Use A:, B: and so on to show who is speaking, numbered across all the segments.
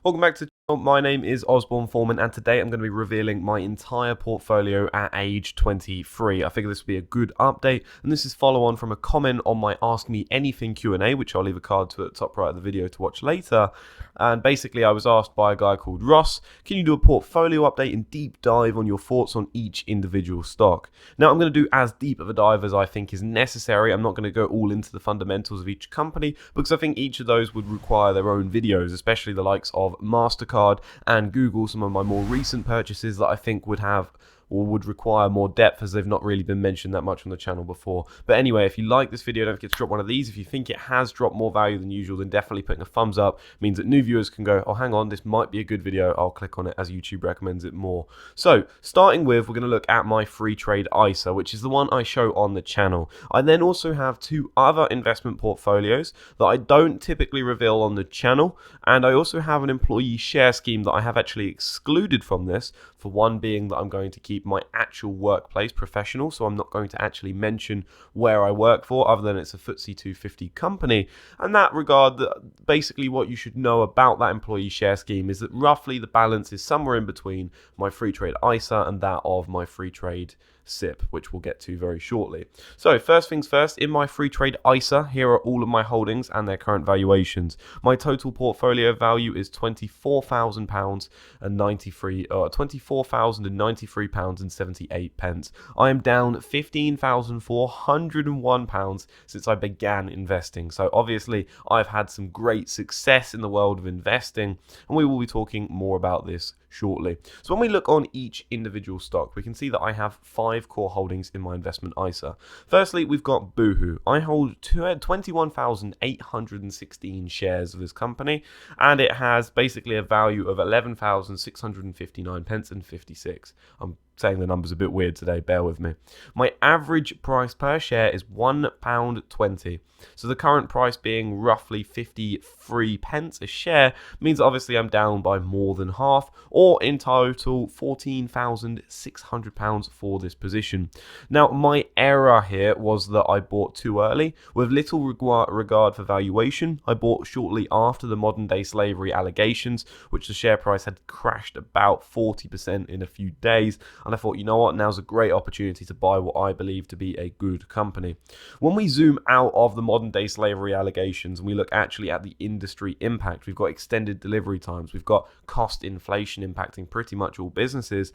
A: Welcome back to the channel. My name is Ozbourne Foreman, and today I'm going to be revealing my entire portfolio at age 23. I figure this would be a good update, and this is follow on from a comment on my Ask Me Anything Q&A, which I'll leave a card to at the top right of the video to watch later. And basically I was asked by a guy called Ross, can you do a portfolio update and deep dive on your thoughts on each individual stock? Now I'm going to do as deep of a dive as I think is necessary. I'm not going to go all into the fundamentals of each company because I think each of those would require their own videos, especially the likes of Mastercard and Google, some of my more recent purchases that I think would have or would require more depth, as they've not really been mentioned that much on the channel before. But anyway, if you like this video, don't forget to drop one of these. If you think it has dropped more value than usual, then definitely putting a thumbs up means that new viewers can go, oh, hang on, this might be a good video. I'll click on it as YouTube recommends it more. So, starting with, we're going to look at my free trade ISA, which is the one I show on the channel. I then also have two other investment portfolios that I don't typically reveal on the channel, and I also have an employee share scheme that I have actually excluded from this, for one being that I'm going to keep my actual workplace professional, so I'm not going to actually mention where I work for other than it's a FTSE 250 company. And that regard, basically what you should know about that employee share scheme is that roughly the balance is somewhere in between my free trade ISA and that of my free trade SIPP, which we'll get to very shortly. So first things first, in my free trade ISA, here are all of my holdings and their current valuations. My total portfolio value is £24,000 and £24,093 and 78 pence. I am down £15,401 since I began investing. So obviously I've had some great success in the world of investing, and we will be talking more about this shortly. So when we look on each individual stock, we can see that I have 5 core holdings in my investment ISA. Firstly, we've got Boohoo. I hold 21,816 shares of this company, and it has basically a value of 11,659 pence and 56. I'm saying the numbers a bit weird today, bear with me. My average price per share is £1.20. So the current price being roughly 53 pence a share means that obviously I'm down by more than half, or in total £14,600 for this position. Now my error here was that I bought too early. With little regard for valuation, I bought shortly after the modern day slavery allegations, which the share price had crashed about 40% in a few days. And I thought, you know what, now's a great opportunity to buy what I believe to be a good company. When we zoom out of the modern day slavery allegations and we look actually at the industry impact, we've got extended delivery times, we've got cost inflation impacting pretty much all businesses.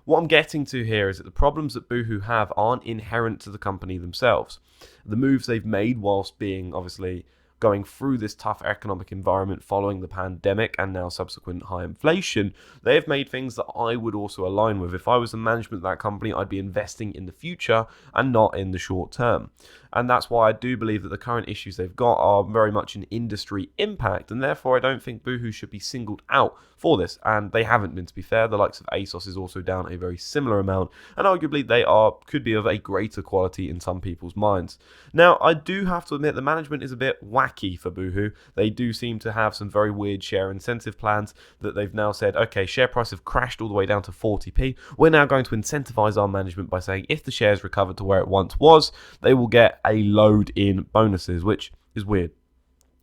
A: What I'm getting to here is that the problems that Boohoo have aren't inherent to the company themselves. The moves they've made whilst being obviously going through this tough economic environment following the pandemic and now subsequent high inflation, they have made things that I would also align with. If I was the management of that company, I'd be investing in the future and not in the short term. And that's why I do believe that the current issues they've got are very much an industry impact, and therefore I don't think Boohoo should be singled out for this, and they haven't been, to be fair. The likes of ASOS is also down a very similar amount, and arguably they could be of a greater quality in some people's minds. Now, I do have to admit the management is a bit wacky for Boohoo. They do seem to have some very weird share incentive plans that they've now said, okay, share price have crashed all the way down to 40p. We're now going to incentivize our management by saying if the shares recover to where it once was, they will get a load in bonuses, which is weird.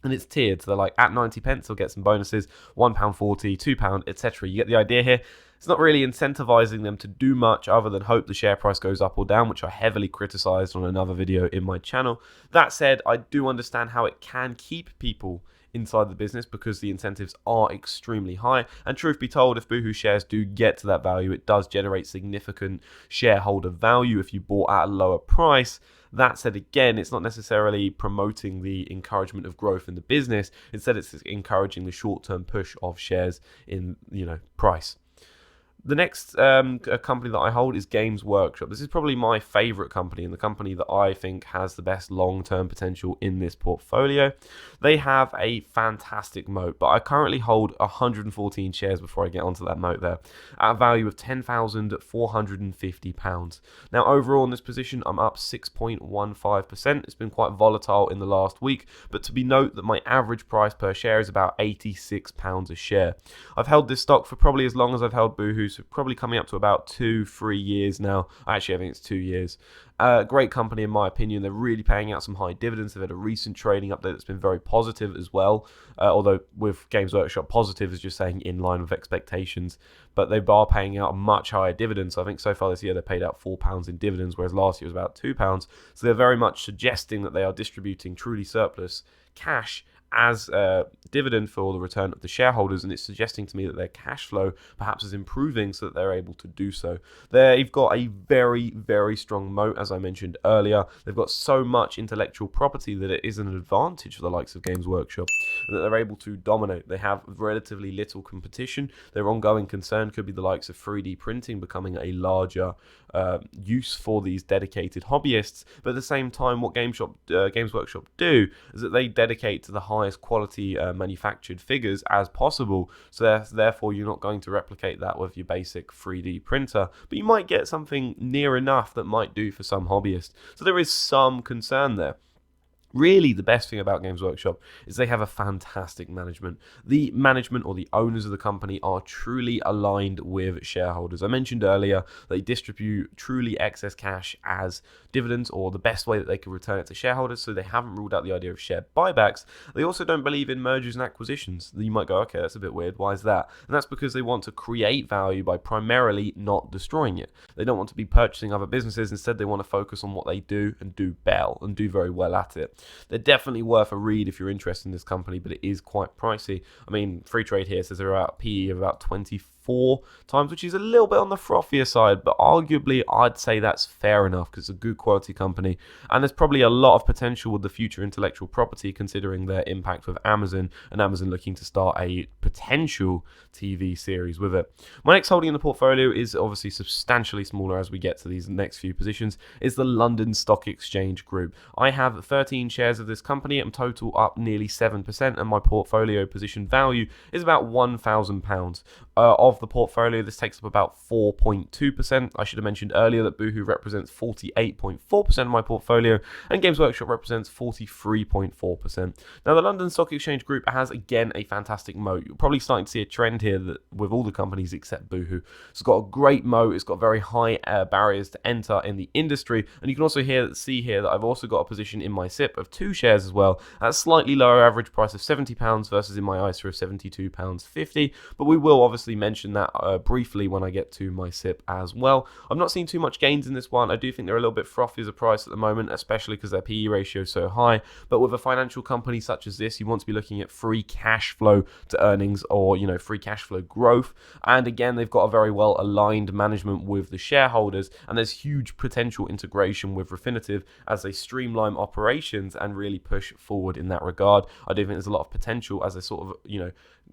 A: And it's tiered, so they're like at 90 pence they'll get some bonuses, £1.40, £2, etc. You get the idea here. It's not really incentivizing them to do much other than hope the share price goes up or down, which I heavily criticized on another video in my channel. That said, I do understand how it can keep people inside the business because the incentives are extremely high, and truth be told, if Boohoo shares do get to that value, it does generate significant shareholder value if you bought at a lower price. That said, again, it's not necessarily promoting the encouragement of growth in the business. Instead, it's encouraging the short-term push of shares in, price. The next company that I hold is Games Workshop. This is probably my favorite company and the company that I think has the best long-term potential in this portfolio. They have a fantastic moat, but I currently hold 114 shares before I get onto that moat there, at a value of £10,450. Now, overall in this position, I'm up 6.15%. It's been quite volatile in the last week, but to be note that my average price per share is about £86 a share. I've held this stock for probably as long as I've held Boohoo, so probably coming up to about 2-3 years now. Actually, I think it's 2 years. Great company in my opinion. They're really paying out some high dividends. They've had a recent trading update that's been very positive as well. Although with Games Workshop, positive is just saying in line with expectations. But they are paying out a much higher dividend. So I think so far this year they paid out £4 in dividends, whereas last year was about £2. So they're very much suggesting that they are distributing truly surplus cash as a dividend for the return of the shareholders, and it's suggesting to me that their cash flow perhaps is improving so that they're able to do so. They've got a very, very strong moat, as I mentioned earlier. They've got so much intellectual property that it is an advantage for the likes of Games Workshop, and that they're able to dominate. They have relatively little competition. Their ongoing concern could be the likes of 3D printing becoming a larger use for these dedicated hobbyists, but at the same time what Games Workshop do is that they dedicate to the highest quality manufactured figures as possible, so therefore you're not going to replicate that with your basic 3D printer, but you might get something near enough that might do for some hobbyists. So there is some concern there. Really, the best thing about Games Workshop is they have a fantastic management. The management or the owners of the company are truly aligned with shareholders. I mentioned earlier they distribute truly excess cash as dividends, or the best way that they can return it to shareholders, so they haven't ruled out the idea of share buybacks. They also don't believe in mergers and acquisitions. You might go, okay, that's a bit weird. Why is that? And that's because they want to create value by primarily not destroying it. They don't want to be purchasing other businesses. Instead, they want to focus on what they do and do well and do very well at it. They're definitely worth a read if you're interested in this company, but it is quite pricey. I mean, freetrade here says they're at PE of about 24 times, which is a little bit on the frothier side, but arguably I'd say that's fair enough because it's a good quality company, and there's probably a lot of potential with the future intellectual property considering their impact with Amazon, and Amazon looking to start a potential TV series with it. My next holding in the portfolio is obviously substantially smaller as we get to these next few positions, is the London Stock Exchange Group. I have 13 shares of this company. I'm total up nearly 7%, and my portfolio position value is about £1,000. Of the portfolio, this takes up about 4.2%. I should have mentioned earlier that Boohoo represents 48.4% of my portfolio, and Games Workshop represents 43.4%. Now, the London Stock Exchange Group has, again, a fantastic moat. You're probably starting to see a trend here that with all the companies except Boohoo. It's got a great moat. It's got very high barriers to enter in the industry, and you can also see here that I've also got a position in my SIPP of 2 shares as well, at a slightly lower average price of £70 versus in my ISA of £72.50, but we will obviously mention that briefly when I get to my SIP as well. I'm not seeing too much gains in this one. I do think they're a little bit frothy as a price at the moment, especially because their PE ratio is so high, but with a financial company such as this, you want to be looking at free cash flow to earnings, or free cash flow growth, and again they've got a very well aligned management with the shareholders, and there's huge potential integration with Refinitiv as they streamline operations and really push forward in that regard. I do think there's a lot of potential as they sort of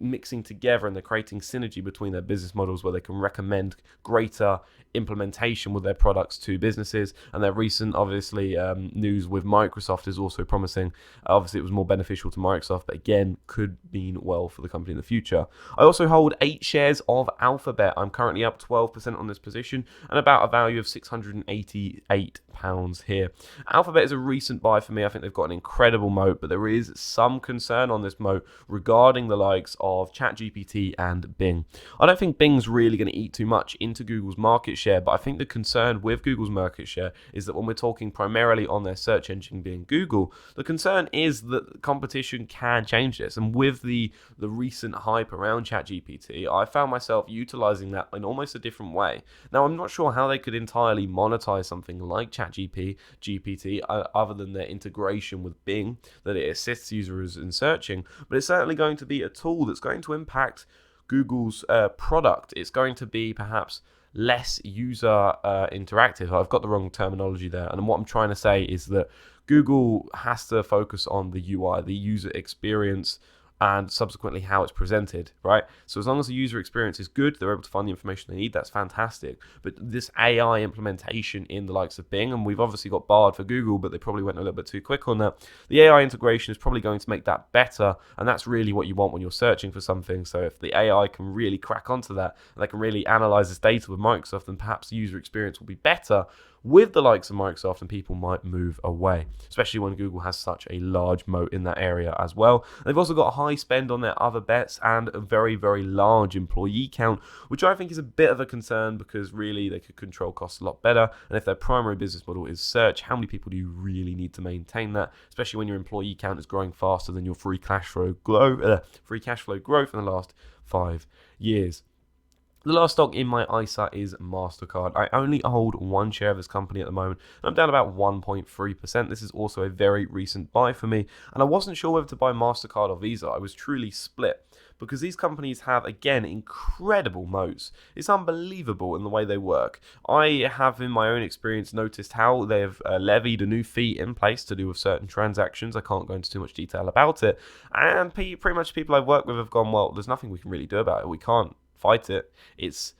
A: mixing together, and they're creating synergy between their business models where they can recommend greater implementation with their products to businesses. And their recent obviously news with Microsoft is also promising. Obviously it was more beneficial to Microsoft, but again could mean well for the company in the future. I also hold 8 shares of Alphabet. I'm currently up 12% on this position and about a value of £688 here. Alphabet is a recent buy for me. I think they've got an incredible moat, but there is some concern on this moat regarding the likes of ChatGPT and Bing. I don't think Bing's really going to eat too much into Google's market share, but I think the concern with Google's market share is that when we're talking primarily on their search engine being Google, the concern is that competition can change this. And with the recent hype around ChatGPT, I found myself utilizing that in almost a different way. Now, I'm not sure how they could entirely monetize something like ChatGPT other than their integration with Bing, that it assists users in searching, but it's certainly going to be a tool that's going to impact Google's product. It's going to be perhaps less user interactive. I've got the wrong terminology there, and what I'm trying to say is that Google has to focus on the UI, the user experience, and subsequently how it's presented, right? So as long as the user experience is good, they're able to find the information they need, that's fantastic. But this AI implementation in the likes of Bing, and we've obviously got Bard for Google, but they probably went a little bit too quick on that. The AI integration is probably going to make that better, and that's really what you want when you're searching for something. So if the AI can really crack onto that, and they can really analyze this data with Microsoft, then perhaps the user experience will be better. with the likes of Microsoft, and people might move away, especially when Google has such a large moat in that area as well. They've also got a high spend on their other bets and a very, very large employee count, which I think is a bit of a concern because really they could control costs a lot better. And if their primary business model is search, how many people do you really need to maintain that, especially when your employee count is growing faster than your free cash flow growth in the last 5 years. The last stock in my ISA is Mastercard. I only hold one share of this company at the moment, and I'm down about 1.3%. This is also a very recent buy for me, and I wasn't sure whether to buy Mastercard or Visa. I was truly split because these companies have, again, incredible moats. It's unbelievable in the way they work. I have, in my own experience, noticed how they've levied a new fee in place to do with certain transactions. I can't go into too much detail about it, and pretty much people I've worked with have gone, well, there's nothing we can really do about it. We can't fight it. It's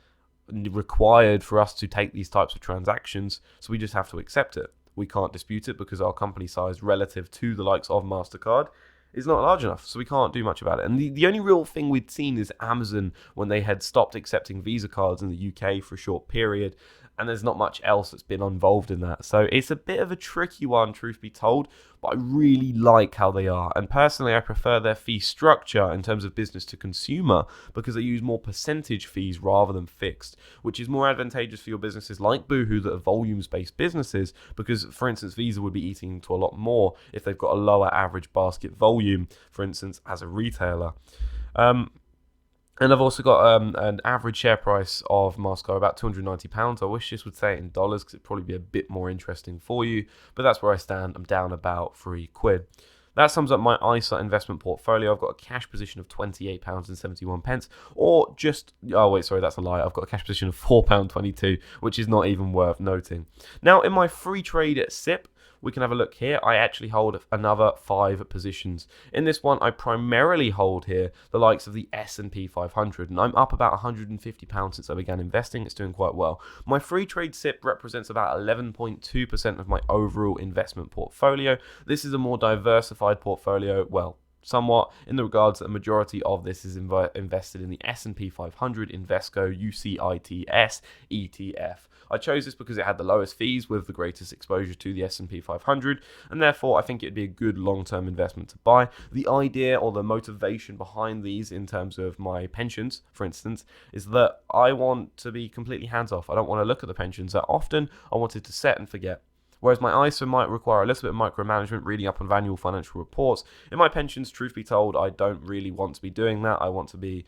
A: required for us to take these types of transactions, so we just have to accept it. We can't dispute it because our company size relative to the likes of Mastercard is not large enough, so we can't do much about it. And the only real thing we'd seen is Amazon when they had stopped accepting Visa cards in the UK for a short period, and there's not much else that's been involved in that. So it's a bit of a tricky one, truth be told, but I really like how they are. And personally, I prefer their fee structure in terms of business to consumer because they use more percentage fees rather than fixed, which is more advantageous for your businesses like Boohoo that are volumes-based businesses because, for instance, Visa would be eating into a lot more if they've got a lower average basket volume, for instance, as a retailer. And I've also got an average share price of Mastercard, about £290. I wish this would say it in dollars because it'd probably be a bit more interesting for you. But that's where I stand. I'm down about £3. That sums up my ISA investment portfolio. I've got a cash position of £28.71, or just, oh wait, sorry, that's a lie. I've got a cash position of £4.22, which is not even worth noting. Now, in my free trade SIPP, we can have a look here. I actually hold another 5 positions. In this one, I primarily hold here the likes of the S&P 500, and I'm up about £150 since I began investing. It's doing quite well. My free trade SIPP represents about 11.2% of my overall investment portfolio. This is a more diversified portfolio, well, somewhat, in the regards that a majority of this is invested in the S&P 500 Invesco UCITS ETF. I chose this because it had the lowest fees with the greatest exposure to the S&P 500, and therefore I think it'd be a good long-term investment to buy. The idea or the motivation behind these in terms of my pensions, for instance, is that I want to be completely hands-off. I don't want to look at the pensions that often. I wanted to set and forget. Whereas my ISA might require a little bit of micromanagement, reading up on annual financial reports. In my pensions, truth be told, I don't really want to be doing that. I want to be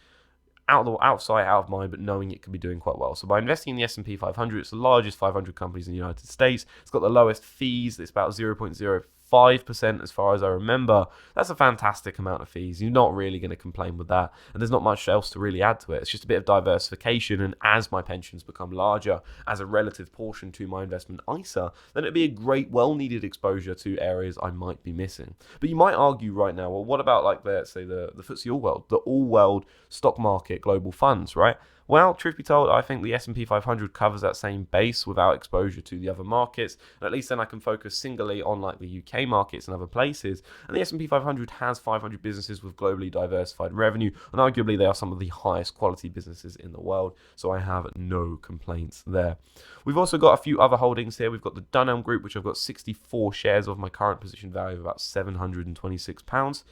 A: out of sight, out of mind, but knowing it can be doing quite well. So by investing in the S&P 500, it's the largest 500 companies in the United States. It's got the lowest fees. It's about 0.05% as far as I remember. That's a fantastic amount of fees. You're not really going to complain with that. And there's not much else to really add to it. It's just a bit of diversification. And as my pensions become larger as a relative portion to my investment ISA, then it'd be a great, well-needed exposure to areas I might be missing. But you might argue right now, well, what about like the FTSE All-World, the all-world stock market global funds, right? Well, truth be told, I think the S&P 500 covers that same base without exposure to the other markets. And at least then I can focus singly on like the UK markets and other places. And the S&P 500 has 500 businesses with globally diversified revenue. And arguably they are some of the highest quality businesses in the world. So I have no complaints there. We've also got a few other holdings here. We've got the Dunelm Group, which I've got 64 shares of. My current position value of about £726.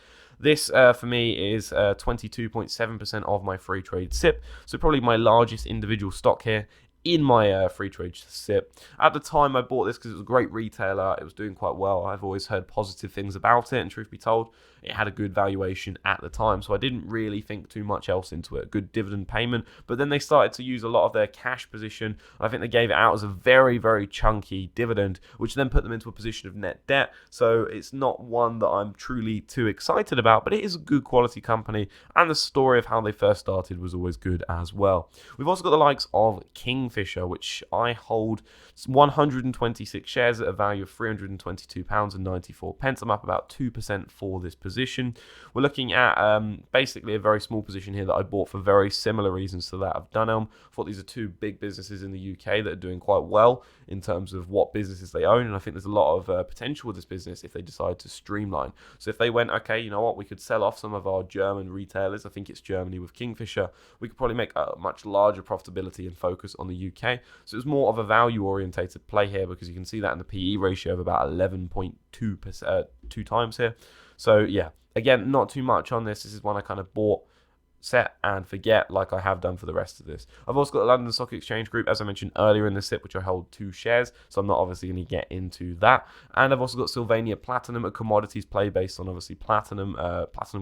A: This, for me, is 22.7% of my free trade SIPP, so probably my largest individual stock here in my free trade SIPP. At the time I bought this because it was a great retailer, it was doing quite well. I've always heard positive things about it, and truth be told, it had a good valuation at the time, so I didn't really think too much else into it. Good dividend payment, but then they started to use a lot of their cash position, and I think they gave it out as a very, very chunky dividend, which then put them into a position of net debt. So it's not one that I'm truly too excited about, but it is a good quality company, and the story of how they first started was always good as well. We've also got the likes of Kingfisher, which I hold 126 shares at a value of £322.94. I'm up about 2% for this position. position. We're looking at basically a very small position here that I bought for very similar reasons to that of Dunelm. I thought these are two big businesses in the UK that are doing quite well in terms of what businesses they own, and I think there's a lot of potential with this business if they decide to streamline. So if they went, okay, you know what, we could sell off some of our German retailers, I think it's Germany with Kingfisher, we could probably make a much larger profitability and focus on the UK. So it's more of a value orientated play here, because you can see that in the PE ratio of about 11.2 times here. So yeah, again, not too much on this. This is one I kind of bought, set and forget, like I have done for the rest of this. I've also got the London Stock Exchange Group, as I mentioned earlier in the SIPP, which I hold 2 shares, so I'm not obviously going to get into that. And I've also got Sylvania Platinum, a commodities play based on obviously platinum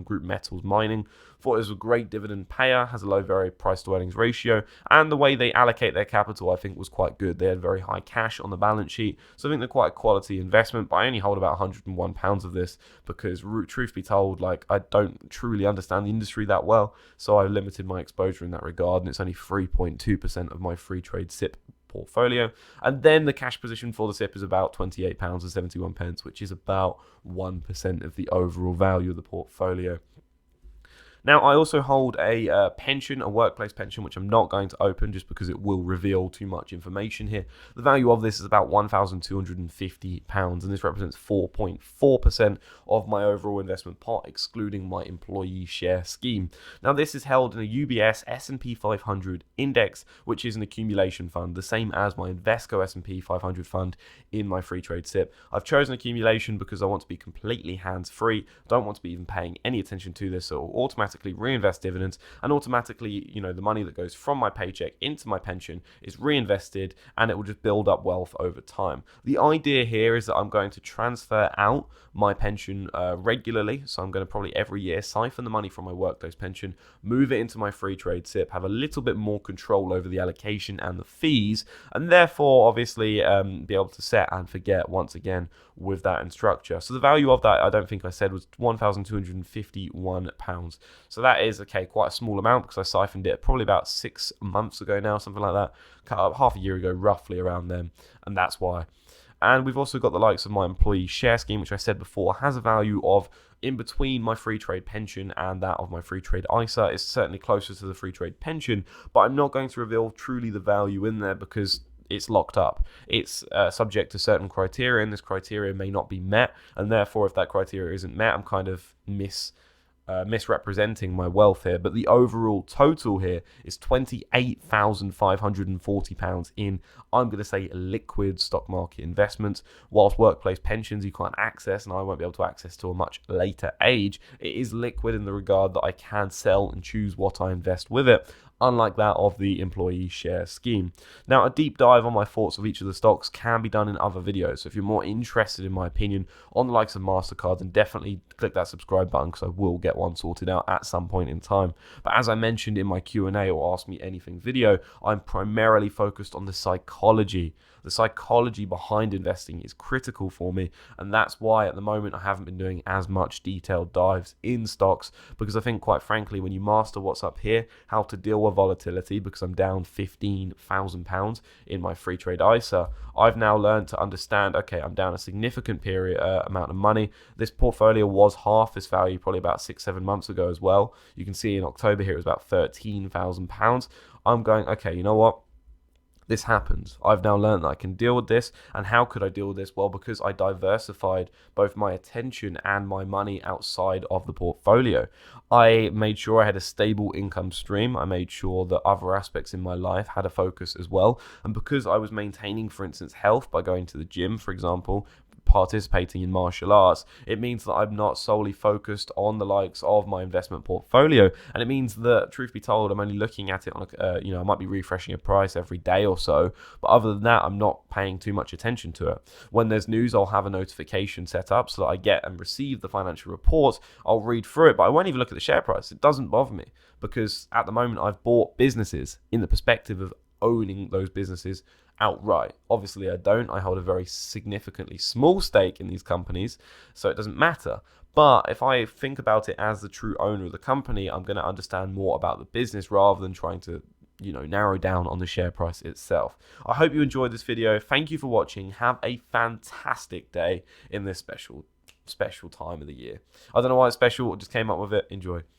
A: group metals mining. Thought it was a great dividend payer, has a low very price to earnings ratio, and the way they allocate their capital I think was quite good. They had very high cash on the balance sheet, so I think they're quite a quality investment. But I only hold about £101 of this because, truth be told, like, I don't truly understand the industry that well, so I've limited my exposure in that regard, and it's only 3.2% of my free trade SIPP portfolio. And then the cash position for the SIPP is about £28.71, which is about 1% of the overall value of the portfolio. Now, I also hold a pension, a workplace pension, which I'm not going to open just because it will reveal too much information here. The value of this is about £1,250, and this represents 4.4% of my overall investment pot, excluding my employee share scheme. Now, this is held in a UBS S&P 500 index, which is an accumulation fund, the same as my Invesco S&P 500 fund in my free trade SIPP. I've chosen accumulation because I want to be completely hands-free. Don't want to be even paying any attention to this, so it will automatically reinvest dividends, and automatically, you know, the money that goes from my paycheck into my pension is reinvested, and it will just build up wealth over time. The idea here is that I'm going to transfer out my pension regularly, so I'm going to probably every year siphon the money from my workplace pension, move it into my free trade SIPP, have a little bit more control over the allocation and the fees, and therefore obviously be able to set and forget once again with that in structure. So the value of that, I don't think I said, was £1,251. So that is, okay, quite a small amount because I siphoned it probably about 6 months ago now, something like that, half a year ago, roughly around then, and that's why. And we've also got the likes of my employee share scheme, which I said before has a value of in between my free trade pension and that of my free trade ISA. It's certainly closer to the free trade pension, but I'm not going to reveal truly the value in there because it's locked up. It's subject to certain criteria, and this criteria may not be met, and therefore if that criteria isn't met, I'm kind of misrepresenting my wealth here. But the overall total here is £28,540 in, I'm going to say, liquid stock market investments, whilst workplace pensions you can't access, and I won't be able to access till a much later age. It is liquid in the regard that I can sell and choose what I invest with it, unlike that of the employee share scheme. Now, a deep dive on my thoughts of each of the stocks can be done in other videos, so if you're more interested in my opinion on the likes of Mastercard, then definitely click that subscribe button because I will get one sorted out at some point in time. But as I mentioned in my Q&A or Ask Me Anything video, I'm primarily focused on the psychology. The psychology behind investing is critical for me, and that's why at the moment I haven't been doing as much detailed dives in stocks, because I think, quite frankly, when you master what's up here, how to deal with volatility, because I'm down £15,000 in my free trade ISA, I've now learned to understand, okay, I'm down a significant amount of money. This portfolio was half this value probably about 6-7 months ago as well. You can see in October here it was about £13,000. I'm going, okay, you know what? This happens. I've now learned that I can deal with this. And how could I deal with this? Well, because I diversified both my attention and my money outside of the portfolio. I made sure I had a stable income stream. I made sure that other aspects in my life had a focus as well. And because I was maintaining, for instance, health by going to the gym, for example, participating in martial arts, it means that I'm not solely focused on the likes of my investment portfolio, and it means that, truth be told, I'm only looking at it on I might be refreshing a price every day or so, but other than that, I'm not paying too much attention to it. When there's news, I'll have a notification set up so that I get and receive the financial report. I'll read through it, but I won't even look at the share price. It doesn't bother me because at the moment I've bought businesses in the perspective of owning those businesses outright. Obviously I don't. I hold a very significantly small stake in these companies, so it doesn't matter. But if I think about it as the true owner of the company, I'm going to understand more about the business rather than trying to narrow down on the share price itself. I hope you enjoyed this video. Thank you for watching. Have a fantastic day in this special special time of the year. I don't know why it's special, I just came up with it. Enjoy.